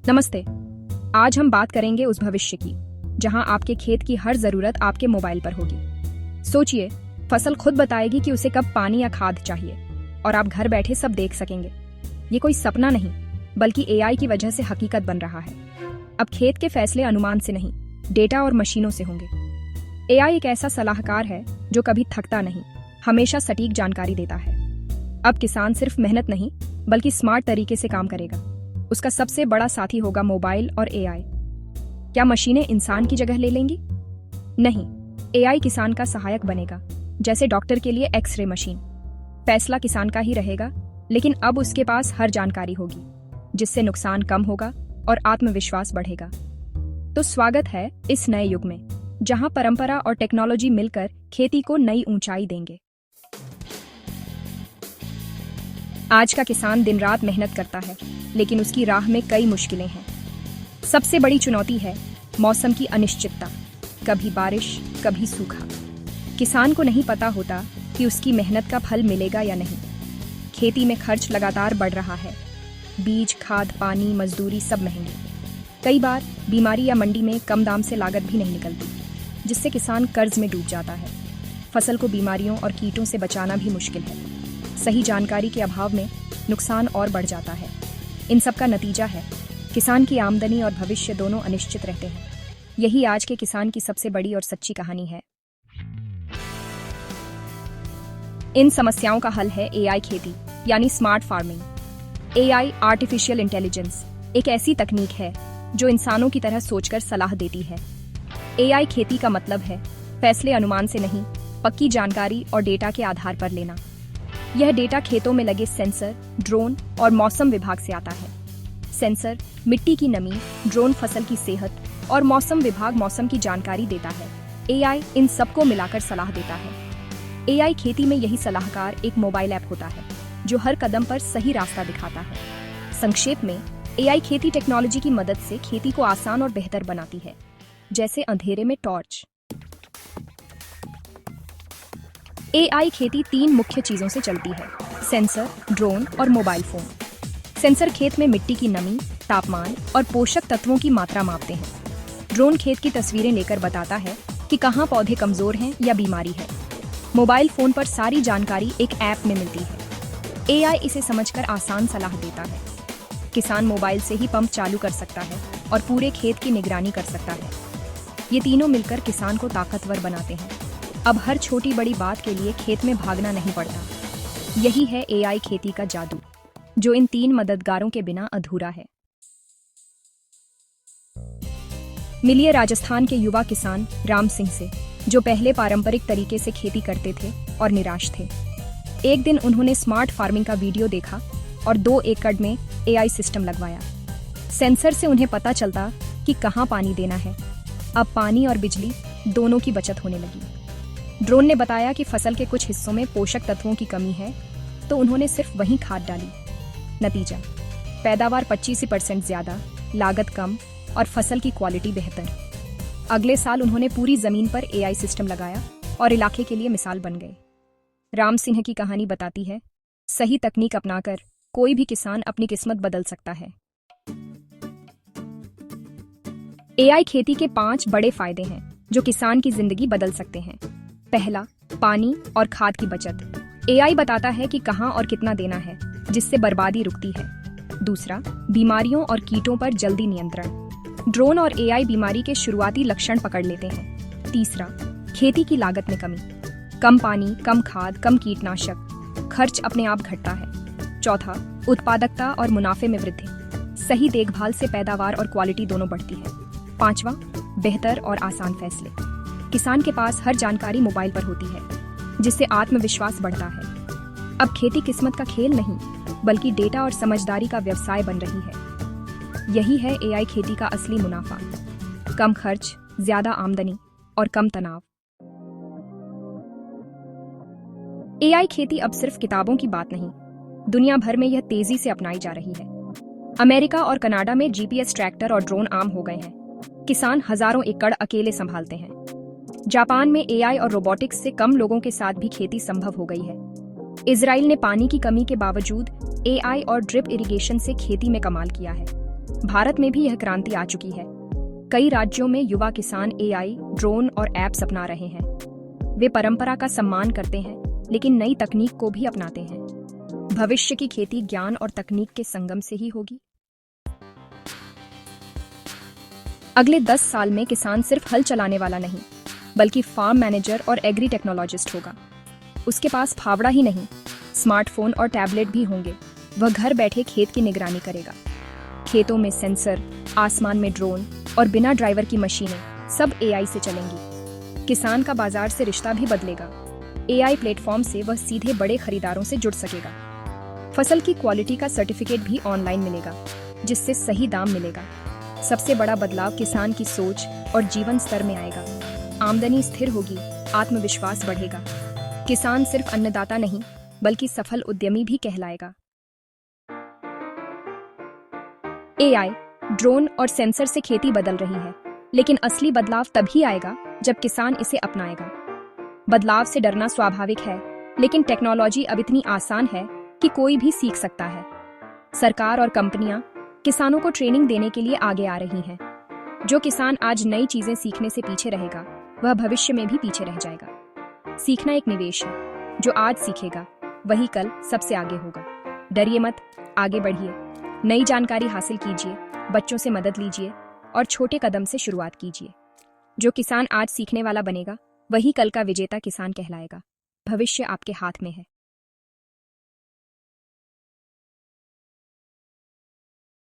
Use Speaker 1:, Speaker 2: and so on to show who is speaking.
Speaker 1: नमस्ते। आज हम बात करेंगे उस भविष्य की जहां आपके खेत की हर जरूरत आपके मोबाइल पर होगी। सोचिए, फसल खुद बताएगी कि उसे कब पानी या खाद चाहिए और आप घर बैठे सब देख सकेंगे। ये कोई सपना नहीं, बल्कि एआई की वजह से हकीकत बन रहा है। अब खेत के फैसले अनुमान से नहीं, डेटा और मशीनों से होंगे। एआई एक ऐसा सलाहकार है जो कभी थकता नहीं, हमेशा सटीक जानकारी देता है। अब किसान सिर्फ मेहनत नहीं, बल्कि स्मार्ट तरीके से काम करेगा। उसका सबसे बड़ा साथी होगा मोबाइल और एआई। क्या मशीनें इंसान की जगह ले लेंगी? नहीं, एआई किसान का सहायक बनेगा, जैसे डॉक्टर के लिए एक्सरे मशीन। फैसला किसान का ही रहेगा, लेकिन अब उसके पास हर जानकारी होगी, जिससे नुकसान कम होगा और आत्मविश्वास बढ़ेगा। तो स्वागत है इस नए युग में, जहां परंपरा और टेक्नोलॉजी मिलकर खेती को नई ऊंचाई देंगे। आज का किसान दिन रात मेहनत करता है, लेकिन उसकी राह में कई मुश्किलें हैं। सबसे बड़ी चुनौती है मौसम की अनिश्चितता, कभी बारिश कभी सूखा। किसान को नहीं पता होता कि उसकी मेहनत का फल मिलेगा या नहीं। खेती में खर्च लगातार बढ़ रहा है, बीज, खाद, पानी, मजदूरी सब महंगे। कई बार बीमारी या मंडी में कम दाम से लागत भी नहीं निकलती, जिससे किसान कर्ज में डूब जाता है। फसल को बीमारियों और कीटों से बचाना भी मुश्किल है। सही जानकारी के अभाव में नुकसान और बढ़ जाता है। इन सब का नतीजा है किसान की आमदनी और भविष्य दोनों अनिश्चित रहते हैं। यही आज के किसान की सबसे बड़ी और सच्ची कहानी है। इन समस्याओं का हल है एआई खेती, यानी smart farming. AI, artificial intelligence, एक ऐसी तकनीक है जो इंसानों की तरह सोचकर सलाह देती है। एआई खेती का मतलब है फैसले अनुमान से नहीं, पक्की जानकारी और डेटा के आधार पर लेना। यह डेटा खेतों में लगे सेंसर, ड्रोन और मौसम विभाग से आता है। सेंसर मिट्टी की नमी, ड्रोन फसल की सेहत और मौसम विभाग मौसम की जानकारी देता है। एआई इन सबको मिलाकर सलाह देता है। एआई खेती में यही सलाहकार एक मोबाइल ऐप होता है जो हर कदम पर सही रास्ता दिखाता है। संक्षेप में, एआई खेती टेक्नोलॉजी की मदद से खेती को आसान और बेहतर बनाती है, जैसे अंधेरे में टॉर्च। एआई खेती 3 मुख्य चीजों से चलती है: सेंसर, ड्रोन और मोबाइल फोन। सेंसर खेत में मिट्टी की नमी, तापमान और पोषक तत्वों की मात्रा मापते हैं। ड्रोन खेत की तस्वीरें लेकर बताता है कि कहाँ पौधे कमजोर हैं या बीमारी है। मोबाइल फोन पर सारी जानकारी एक ऐप में मिलती है। एआई इसे समझकर आसान सलाह देता है। किसान मोबाइल से ही पंप चालू कर सकता है और पूरे खेत की निगरानी कर सकता है। ये तीनों मिलकर किसान को ताकतवर बनाते हैं। अब हर छोटी बड़ी बात के लिए खेत में भागना नहीं पड़ता। यही है एआई खेती का जादू, जो इन 3 मददगारों के बिना अधूरा है। मिलिए राजस्थान के युवा किसान राम सिंह से, जो पहले पारंपरिक तरीके से खेती करते थे और निराश थे। एक दिन उन्होंने स्मार्ट फार्मिंग का वीडियो देखा और 2 एकड़ में एआई सिस्टम लगवाया। सेंसर से उन्हें पता चलता कि कहाँ पानी देना है। अब पानी और बिजली दोनों की बचत होने लगी। ड्रोन ने बताया कि फसल के कुछ हिस्सों में पोषक तत्वों की कमी है, तो उन्होंने सिर्फ वहीं खाद डाली। नतीजा, पैदावार 25% ज्यादा, लागत कम और फसल की क्वालिटी बेहतर। अगले साल उन्होंने पूरी जमीन पर एआई सिस्टम लगाया और इलाके के लिए मिसाल बन गए। राम सिंह की कहानी बताती है, सही तकनीक अपनाकर कोई भी किसान अपनी किस्मत बदल सकता है। एआई खेती के 5 बड़े फायदे हैं जो किसान की जिंदगी बदल सकते हैं। पहला, पानी और खाद की बचत। एआई बताता है कि कहां और कितना देना है, जिससे बर्बादी रुकती है। दूसरा, बीमारियों और कीटों पर जल्दी नियंत्रण। ड्रोन और एआई बीमारी के शुरुआती लक्षण पकड़ लेते हैं। तीसरा, खेती की लागत में कमी। कम पानी, कम खाद, कम कीटनाशक, खर्च अपने आप घटता है। चौथा, उत्पादकता और मुनाफे में वृद्धि। सही देखभाल से पैदावार और क्वालिटी दोनों बढ़ती है। पांचवा, बेहतर और आसान फैसले। किसान के पास हर जानकारी मोबाइल पर होती है, जिससे आत्मविश्वास बढ़ता है। अब खेती किस्मत का खेल नहीं, बल्कि डेटा और समझदारी का व्यवसाय बन रही है। यही है एआई खेती का असली मुनाफा: कम खर्च, ज्यादा आमदनी और कम तनाव। एआई खेती अब सिर्फ किताबों की बात नहीं, दुनिया भर में यह तेजी से अपनाई जा रही है। अमेरिका और कनाडा में जीपीएस ट्रैक्टर और ड्रोन आम हो गए हैं। किसान हजारों एकड़ अकेले संभालते हैं। जापान में एआई और रोबोटिक्स से कम लोगों के साथ भी खेती संभव हो गई है। इजराइल ने पानी की कमी के बावजूद एआई और ड्रिप इरिगेशन से खेती में कमाल किया है। भारत में भी यह क्रांति आ चुकी है। कई राज्यों में युवा किसान एआई, ड्रोन और ऐप्स अपना रहे हैं। वे परंपरा का सम्मान करते हैं, लेकिन नई तकनीक को भी अपनाते हैं। भविष्य की खेती ज्ञान और तकनीक के संगम से ही होगी। अगले 10 साल में किसान सिर्फ हल चलाने वाला नहीं, बल्कि फार्म मैनेजर और एग्री टेक्नोलॉजिस्ट होगा। उसके पास फावड़ा ही नहीं, स्मार्टफोन और टैबलेट भी होंगे। वह घर बैठे खेत की निगरानी करेगा। खेतों में सेंसर, आसमान में ड्रोन और बिना ड्राइवर की मशीनें सब एआई से चलेंगी। किसान का बाजार से रिश्ता भी बदलेगा। एआई प्लेटफॉर्म से वह सीधे बड़े खरीदारों से जुड़ सकेगा। फसल की क्वालिटी का सर्टिफिकेट भी ऑनलाइन मिलेगा, जिससे सही दाम मिलेगा। सबसे बड़ा बदलाव किसान की सोच और जीवन स्तर में आएगा। आमदनी स्थिर होगी, आत्मविश्वास बढ़ेगा। किसान सिर्फ अन्नदाता नहीं, बल्कि सफल उद्यमी भी कहलाएगा। एआई, ड्रोन और सेंसर से खेती बदल रही है, लेकिन असली बदलाव तभी आएगा जब किसान इसे अपनाएगा। बदलाव से डरना स्वाभाविक है, लेकिन टेक्नोलॉजी अब इतनी आसान है कि कोई भी सीख सकता है। सरकार और कंपनियां किसानों को ट्रेनिंग देने के लिए आगे आ रही हैं। जो किसान आज नई चीजें सीखने से पीछे रहेगा, वह भविष्य में भी पीछे रह जाएगा। सीखना एक निवेश है। जो आज सीखेगा, वही कल सबसे आगे होगा। डरिए मत, आगे बढ़िए। नई जानकारी हासिल कीजिए, बच्चों से मदद लीजिए और छोटे कदम से शुरुआत कीजिए। जो किसान आज सीखने वाला बनेगा, वही कल का विजेता किसान कहलाएगा। भविष्य आपके हाथ में है।